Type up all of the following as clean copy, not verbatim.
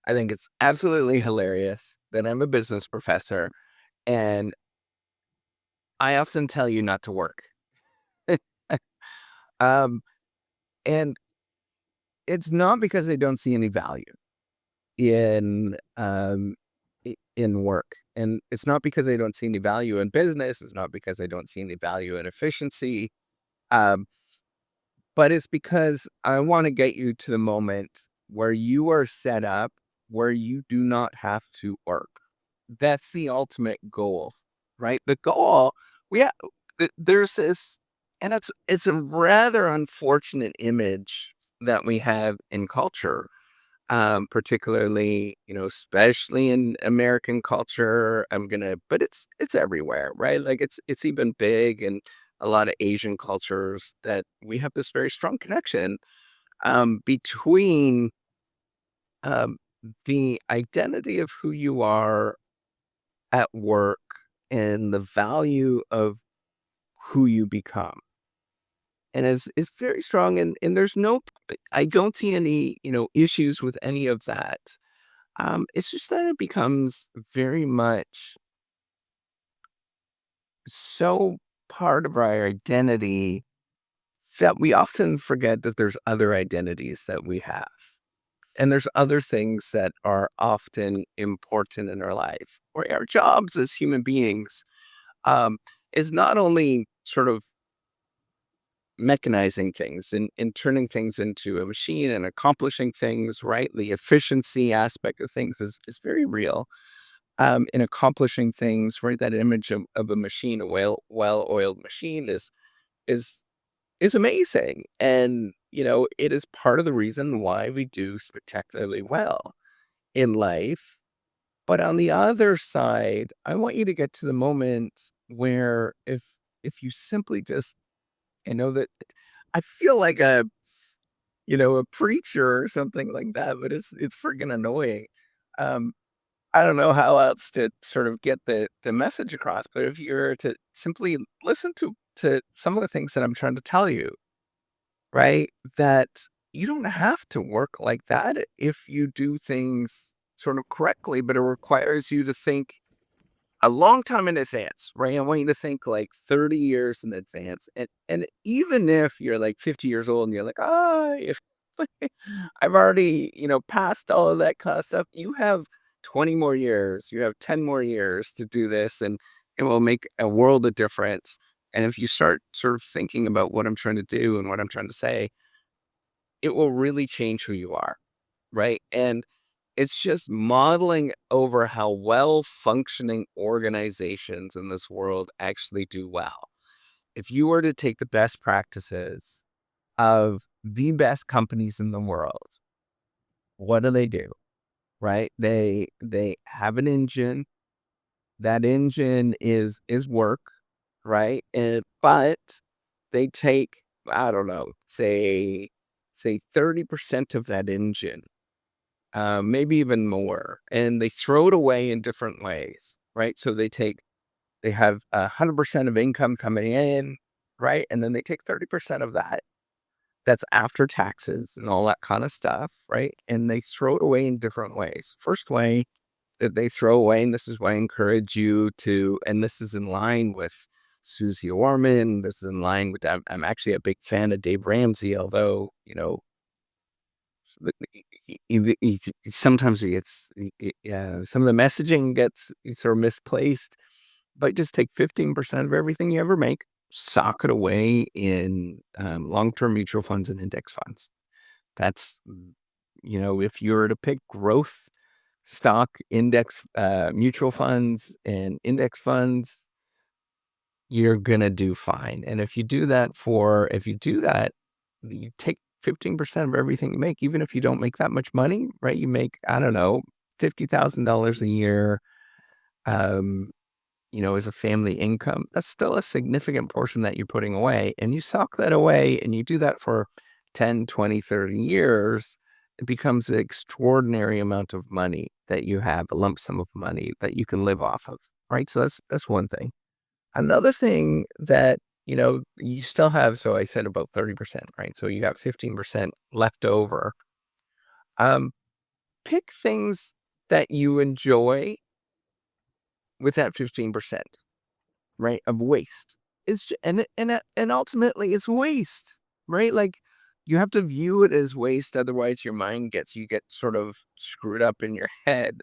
I think it's absolutely hilarious that I'm a business professor, and I often tell you not to work. Um, and it's not because I don't see any value in in work, and it's not because I don't see any value in business. It's not because I don't see any value in efficiency. Um, but it's because I want to get you to the moment where you are set up where you do not have to work. That's the ultimate goal, right? The goal, we ha- there's this, and it's a rather unfortunate image that we have in culture, particularly, especially in American culture. But it's everywhere, right? Like it's even big in a lot of Asian cultures that we have this very strong connection between um, the identity of who you are at work and the value of who you become. And it's very strong, and there's no, I don't see any, issues with any of that. It's just that it becomes very much so part of our identity that we often forget that there's other identities that we have. And there's other things that are often important in our life, or our jobs as human beings, um, is not only sort of mechanizing things and turning things into a machine and accomplishing things, right? The efficiency aspect of things is very real. In accomplishing things, right? That image of a machine, a well-oiled machine is is amazing. And, it is part of the reason why we do spectacularly well in life. But on the other side, I want you to get to the moment where if you simply just, that I feel like a preacher or something like that, but it's freaking annoying. Um, I don't know how else to sort of get the message across, but if you're to simply listen to some of the things that I'm trying to tell you, right? That you don't have to work like that if you do things sort of correctly, but it requires you to think a long time in advance, right? I want you to think like 30 years in advance. And even if you're like 50 years old and you're like, if I've already, passed all of that kind of stuff, you have 20 more years, you have 10 more years to do this, and it will make a world of difference. And if you start sort of thinking about what I'm trying to do and what I'm trying to say, it will really change who you are, right? And it's just modeling over how well functioning organizations in this world actually do well. If you were to take the best practices of the best companies in the world, what do? Right? They have an engine. That engine is work, right? But they take, I don't know, say 30% of that engine, maybe even more, and they throw it away in different ways, right? So they have 100% of income coming in, right? And then they take 30% of that. That's after taxes and all that kind of stuff, right? And they throw it away in different ways. First way that they throw away, and this is why I encourage you to, and this is in line with Susie Orman. This is in line with, I'm actually a big fan of Dave Ramsey, although, sometimes he gets, yeah, some of the messaging gets sort of misplaced, but just take 15% of everything you ever make, sock it away in long-term mutual funds and index funds. That's, if you were to pick growth stock index, mutual funds and index funds, you're gonna do fine. And if you do that, you take 15% of everything you make, even if you don't make that much money, right? You make, I don't know, $50,000 a year, um, as a family income. That's still a significant portion that you're putting away. And you sock that away and you do that for 10, 20, 30 years, it becomes an extraordinary amount of money that you have, a lump sum of money that you can live off of, right? So that's one thing. Another thing that, you still have, so I said about 30%, right? So you got 15% left over. Um, pick things that you enjoy with that 15%, right, of waste. And ultimately it's waste, right? Like you have to view it as waste, otherwise you get sort of screwed up in your head,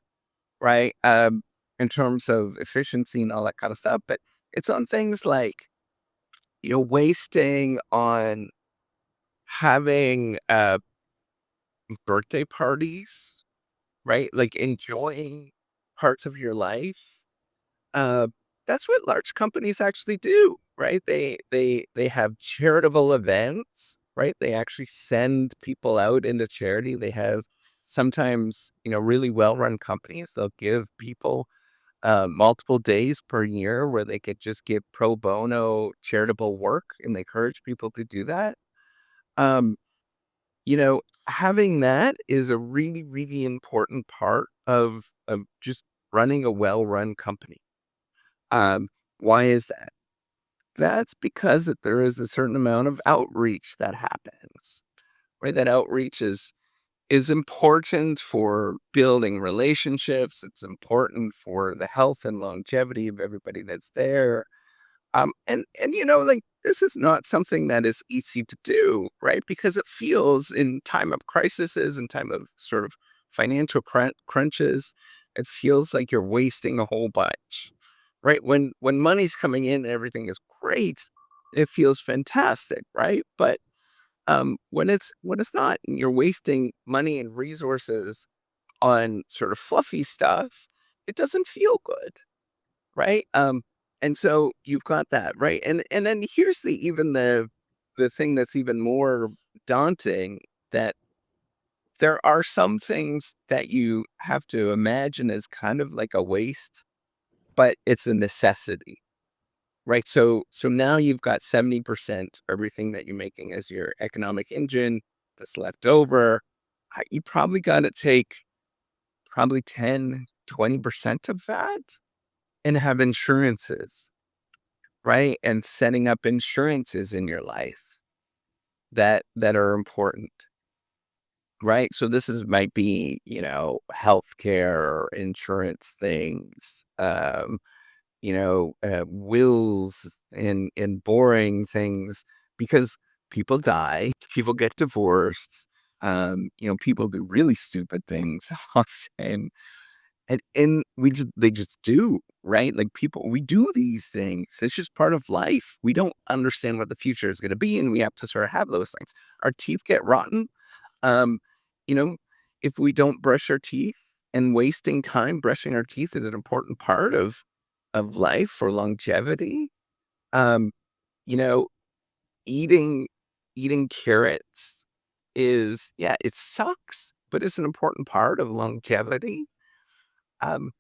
right? In terms of efficiency and all that kind of stuff. But it's on things like, wasting on having birthday parties, right? Like enjoying parts of your life. Uh, that's what large companies actually do, right? They have charitable events, right? They actually send people out into charity. They have sometimes, really well-run companies. They'll give people multiple days per year where they could just give pro bono charitable work, and they encourage people to do that. Um, Having that is a really, really important part of just running a well-run company. Um, why is that? That's because that there is a certain amount of outreach that happens, right? That outreach is important for building relationships. It's important for the health and longevity of everybody that's there. And like this is not something that is easy to do, right? Because it feels in time of crises and time of sort of financial crunches, it feels like you're wasting a whole bunch, right? When money's coming in and everything is great, it feels fantastic, right? But when it's not, and you're wasting money and resources on sort of fluffy stuff, it doesn't feel good, right? And so you've got that, right? And then here's the thing that's even more daunting, that there are some things that you have to imagine as kind of like a waste, but it's a necessity, right? So now you've got 70% everything that you're making as your economic engine that's left over. You probably got to take probably 10-20% of that and have insurances, right? And setting up insurances in your life that are important, right? So this is might be, healthcare or insurance things, wills and boring things, because people die, people get divorced, people do really stupid things often. And they just do, right? Like people, we do these things. It's just part of life. We don't understand what the future is going to be, and we have to sort of have those things. Our teeth get rotten. Um, you know, if we don't brush our teeth, and wasting time brushing our teeth is an important part of life for longevity. Um, you know, eating eating carrots is, yeah, it sucks, but it's an important part of longevity. Um,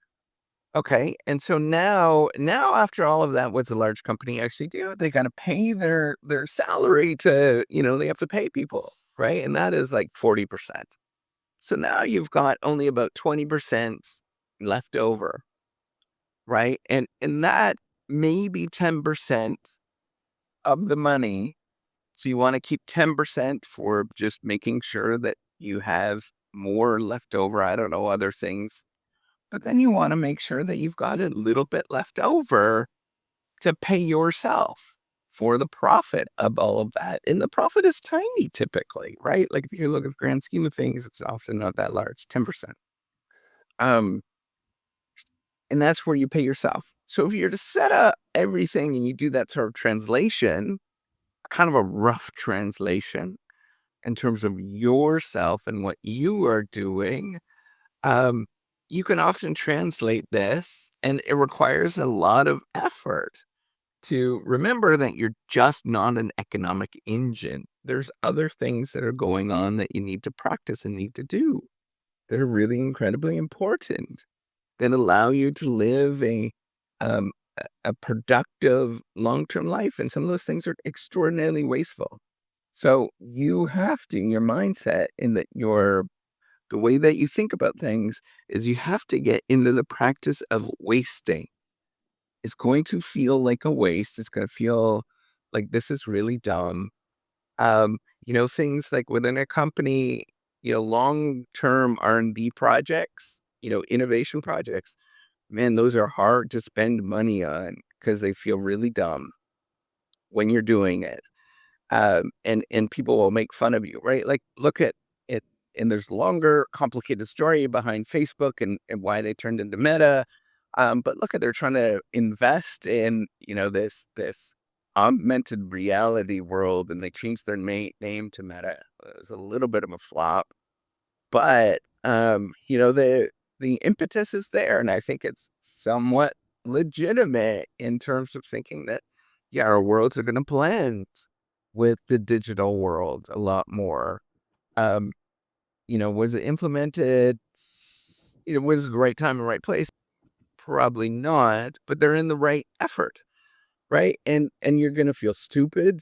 Okay, and so now after all of that, what's a large company actually do? They gotta pay their salary to, they have to pay people, right? And that is like 40%. So now you've got only about 20% left over, right? And that may be 10% of the money. So you want to keep 10% for just making sure that you have more left over. I don't know, other things. But then you want to make sure that you've got a little bit left over to pay yourself for the profit of all of that. And the profit is tiny typically, right? Like if you look at the grand scheme of things, it's often not that large, 10%. Um, and that's where you pay yourself. So if you're to set up everything and you do that sort of translation, kind of a rough translation in terms of yourself and what you are doing, um, you can often translate this, and it requires a lot of effort to remember that you're just not an economic engine. There's other things that are going on that you need to practice and need to do that are really incredibly important, that allow you to live um, a productive long-term life. And some of those things are extraordinarily wasteful. So you have to, your mindset in that the way that you think about things is you have to get into the practice of wasting. It's going to feel like a waste. It's going to feel like this is really dumb. Things like within a company. long-term R&D projects, innovation projects, man, those are hard to spend money on because they feel really dumb when you're doing it. And people will make fun of you, right? Like, look at it, and there's longer, complicated story behind Facebook and why they turned into Meta. But look at they're trying to invest in this augmented reality world, and they changed their name to Meta. It was a little bit of a flop, but the impetus is there, and I think it's somewhat legitimate in terms of thinking that, yeah, our worlds are going to blend with the digital world a lot more. Um, was it implemented? Was it the right time and right place? Probably not, but they're in the right effort, right? And you're gonna feel stupid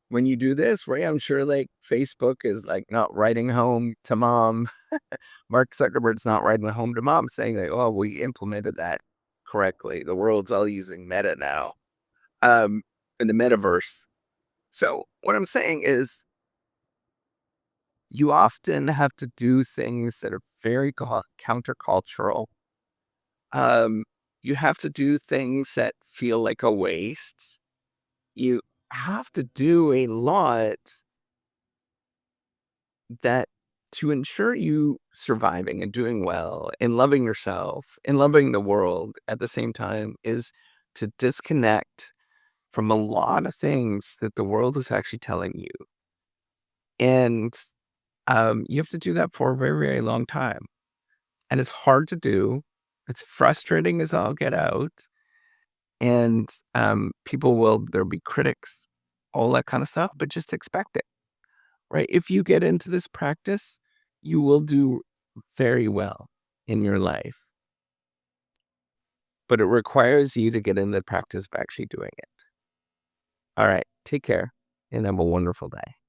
when you do this, right? I'm sure like Facebook is like not writing home to mom. Mark Zuckerberg's not writing home to mom saying like, oh, we implemented that correctly. The world's all using Meta now. Um, in the metaverse. So what I'm saying is you often have to do things that are very countercultural. Um, you have to do things that feel like a waste. You have to do a lot that to ensure you surviving and doing well and loving yourself and loving the world at the same time is to disconnect from a lot of things that the world is actually telling you. And you have to do that for a very, very long time. And it's hard to do. It's frustrating as all get out. And there'll be critics, all that kind of stuff, but just expect it, right? If you get into this practice, you will do very well in your life, but it requires you to get in the practice of actually doing it. All right. Take care and have a wonderful day.